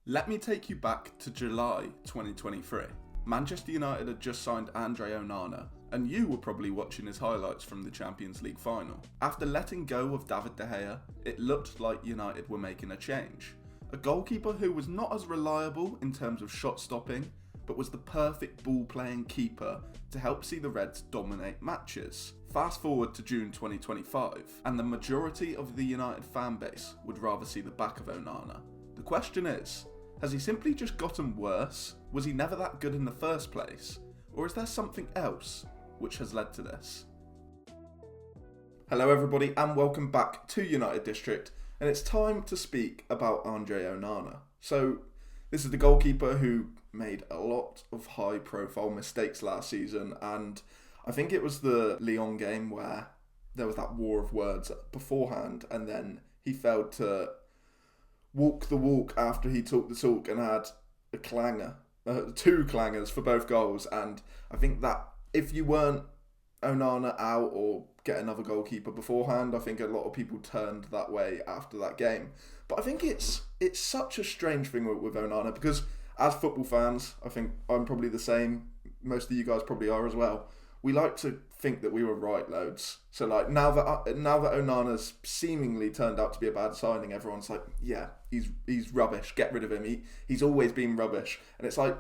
Let me take you back to July 2023. Manchester United had just signed Andre Onana, and you were probably watching his highlights from the Champions League final. After letting go of David De Gea, it looked like United were making a change. A goalkeeper who was not as reliable in terms of shot stopping, but was the perfect ball-playing keeper to help see the Reds dominate matches. Fast forward to June 2025, and the majority of the United fan base would rather see the back of Onana. The question is, has he simply just gotten worse? Was he never that good in the first place? Or is there something else which has led to this? Hello everybody and welcome back to United District, and it's time to speak about Andre Onana. So, this is the goalkeeper who made a lot of high profile mistakes last season, and I think it was the Lyon game where there was that war of words beforehand, and then he failed to walk the walk after he talked the talk and had a clanger, two clangers for both goals. And I think that if you weren't Onana out or get another goalkeeper beforehand, I think a lot of people turned that way after that game. But I think it's such a strange thing with Onana, because as football fans, I think I'm probably the same, most of you guys probably are as well, we like to think that we were right loads. So like now that Onana's seemingly turned out to be a bad signing, everyone's like, yeah, he's rubbish, get rid of him. He's always been rubbish. And it's like,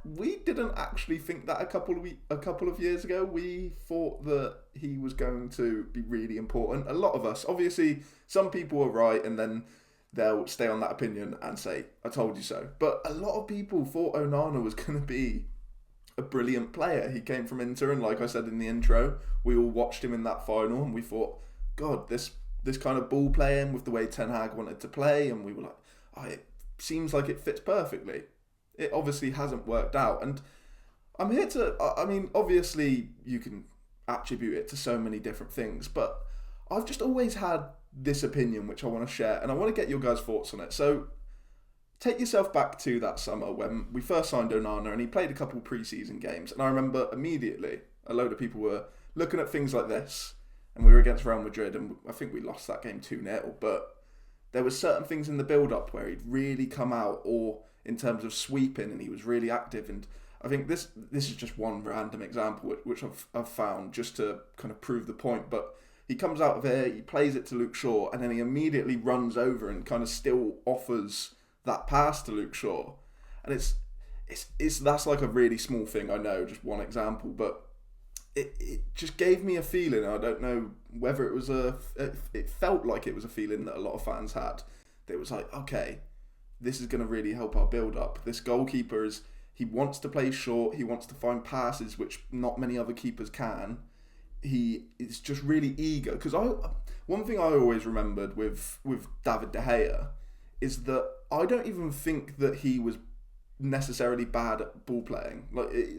we didn't actually think that a couple of years ago. We thought that he was going to be really important. A lot of us, obviously, some people are right, and then they'll stay on that opinion and say, I told you so. But a lot of people thought Onana was going to be a brilliant player. He came from Inter, and like I said in the intro, we all watched him in that final, and we thought, God, this kind of ball playing with the way Ten Hag wanted to play, and we were like, it seems like it fits perfectly. It obviously hasn't worked out, and I'm here to, obviously you can attribute it to so many different things, but I've just always had this opinion which I want to share, and I want to get your guys' thoughts on it. So take yourself back to that summer when we first signed Onana, and he played a couple pre-season games, and I remember immediately a load of people were looking at things like this, and we were against Real Madrid, and I think we lost that game 2-0, but there were certain things in the build-up where he'd really come out, or in terms of sweeping, and he was really active. And I think this is just one random example which I've found just to kind of prove the point, but he comes out of here, he plays it to Luke Shaw, and then he immediately runs over and kind of still offers that pass to Luke Shaw. And it's that's like a really small thing, I know, just one example, but it just gave me a feeling. I don't know whether it was it felt like it was a feeling that a lot of fans had. That was like, okay, this is going to really help our build-up. This goalkeeper he wants to play short, he wants to find passes which not many other keepers can. He is just really eager. Because one thing I always remembered with David De Gea is that I don't even think that he was necessarily bad at ball playing.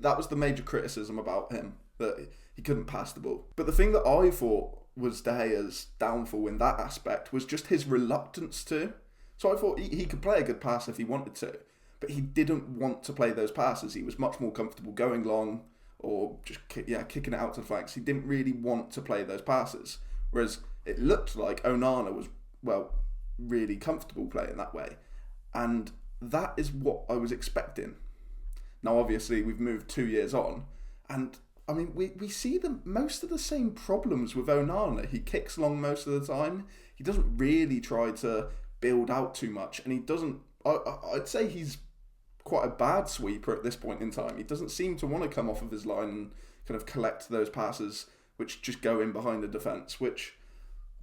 That was the major criticism about him, that he couldn't pass the ball. But the thing that I thought was De Gea's downfall in that aspect was just his reluctance to. So I thought he could play a good pass if he wanted to, but he didn't want to play those passes. He was much more comfortable going long or just kicking it out to the flanks. He didn't really want to play those passes, whereas it looked like Onana was, really comfortable playing that way. And that is what I was expecting. Now, obviously, we've moved 2 years on, and we see most of the same problems with Onana. He kicks long most of the time. He doesn't really try to build out too much, and he doesn't. I'd say he's quite a bad sweeper at this point in time. He doesn't seem to want to come off of his line and kind of collect those passes which just go in behind the defence. Which,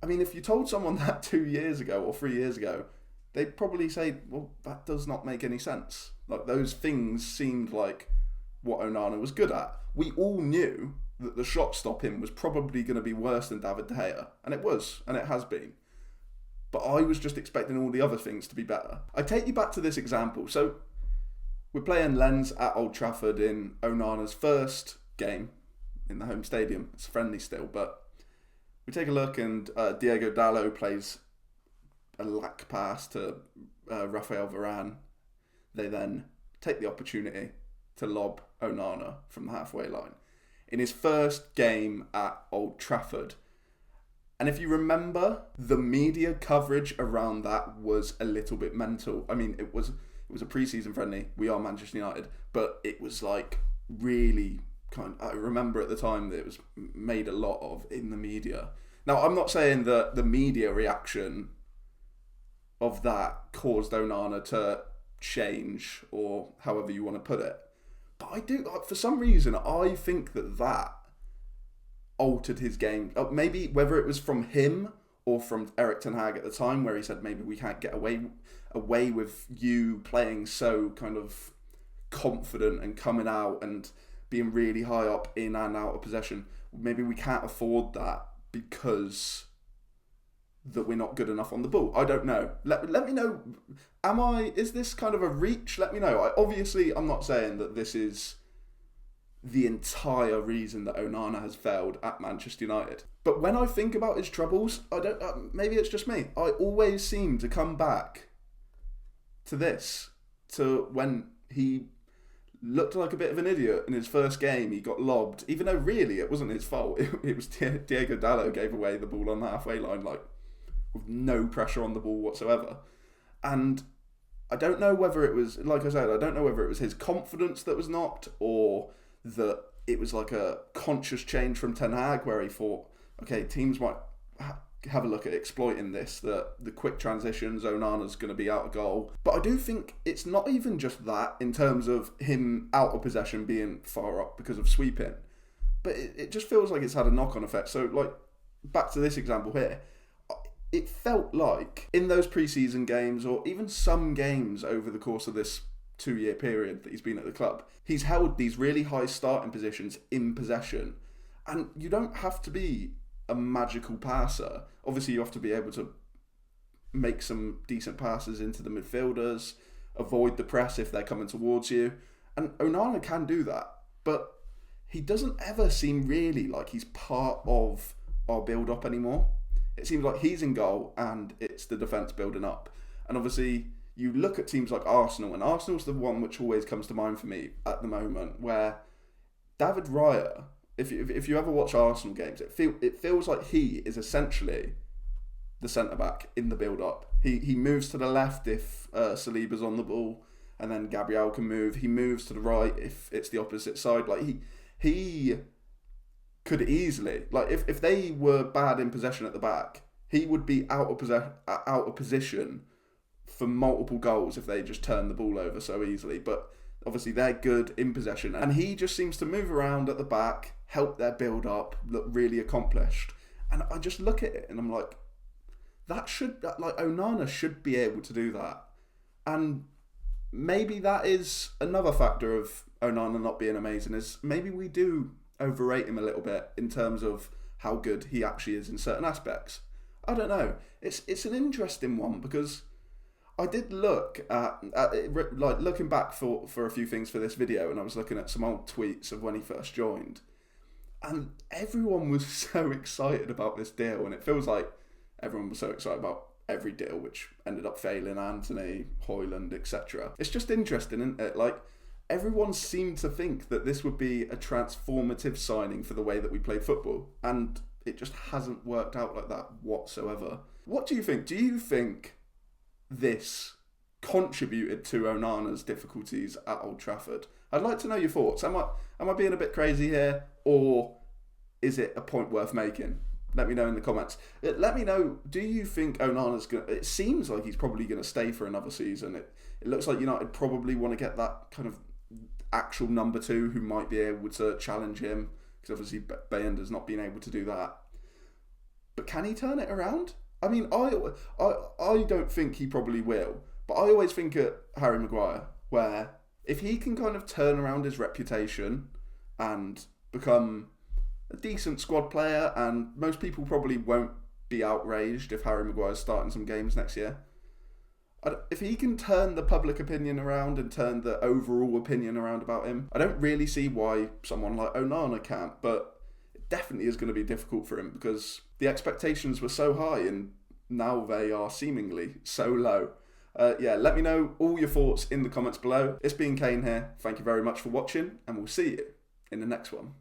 if you told someone that 2 years ago or 3 years ago, they'd probably say, well, that does not make any sense. Like, those things seemed like what Onana was good at. We all knew that the shot stopping was probably going to be worse than David De Gea, and it was, and it has been. But I was just expecting all the other things to be better. I take you back to this example. So we're playing Lens at Old Trafford in Onana's first game in the home stadium. It's friendly still, but we take a look, and Diego Dallo plays a lack pass to Rafael Varane. They then take the opportunity to lob Onana from the halfway line in his first game at Old Trafford. And if you remember, the media coverage around that was a little bit mental. It was was a pre-season friendly. We are Manchester United, but it was like really I remember at the time that it was made a lot of in the media. Now, I'm not saying that the media reaction of that caused Onana to change, or however you want to put it. But I do, for some reason, I think that altered his game. Maybe whether it was from him or from Erik ten Hag at the time, where he said maybe we can't get away with you playing so kind of confident and coming out and being really high up in and out of possession. Maybe we can't afford that because that we're not good enough on the ball. I don't know. Let me know. Is this kind of a reach? Let me know. I'm not saying that this is the entire reason that Onana has failed at Manchester United. But when I think about his troubles, maybe it's just me. I always seem to come back to when he looked like a bit of an idiot in his first game. He got lobbed, even though really it wasn't his fault. It was Diego Dallo gave away the ball on the halfway line, like with no pressure on the ball whatsoever. And I don't know whether it was, like I said, I don't know whether it was his confidence that was knocked, or that it was like a conscious change from Ten Hag where he thought, okay, teams might have a look at exploiting this, the quick transitions, Onana's going to be out of goal. But I do think it's not even just that in terms of him out of possession being far up because of sweeping, but it just feels like it's had a knock-on effect. So like, back to this example here, it felt like in those pre-season games, or even some games over the course of this 2-year period that he's been at the club, he's held these really high starting positions in possession. And you don't have to be a magical passer. Obviously, you have to be able to make some decent passes into the midfielders, avoid the press if they're coming towards you. And Onana can do that, but he doesn't ever seem really like he's part of our build-up anymore. It seems like he's in goal and it's the defence building up. And obviously, you look at teams like Arsenal, and Arsenal's the one which always comes to mind for me at the moment, where David Raya, if you ever watch Arsenal games, it feels like he is essentially the centre-back in the build-up. He moves to the left if Saliba's on the ball, and then Gabriel can move. He moves to the right if it's the opposite side. Like he could easily, like if they were bad in possession at the back, he would be out of position for multiple goals if they just turn the ball over so easily. But obviously they're good in possession, and he just seems to move around at the back, help their build up, look really accomplished. And I just look at it and I'm like, Onana should be able to do that. And maybe that is another factor of Onana not being amazing, is maybe we do overrate him a little bit in terms of how good he actually is in certain aspects. I don't know. It's an interesting one, because I did look at like looking back for a few things for this video, and I was looking at some old tweets of when he first joined, and everyone was so excited about this deal, and it feels like everyone was so excited about every deal which ended up failing, Anthony, Højlund, etc. It's just interesting, isn't it? Like, everyone seemed to think that this would be a transformative signing for the way that we play football, and it just hasn't worked out like that whatsoever. What do you think? Do you think this contributed to Onana's difficulties at Old Trafford? I'd like to know your thoughts. Am I being a bit crazy here, or is it a point worth making? Let me know in the comments. Let me know, do you think Onana's going to... It seems like he's probably going to stay for another season. It looks like United probably want to get that kind of actual number 2 who might be able to challenge him, because obviously Bayender's not been able to do that. But can he turn it around? I mean, I don't think he probably will, but I always think at Harry Maguire, where if he can kind of turn around his reputation and become a decent squad player, and most people probably won't be outraged if Harry Maguire's starting some games next year. If he can turn the public opinion around and turn the overall opinion around about him, I don't really see why someone like Onana can't, but it definitely is going to be difficult for him, because the expectations were so high and now they are seemingly so low. Let me know all your thoughts in the comments below. It's been Kane here. Thank you very much for watching, and we'll see you in the next one.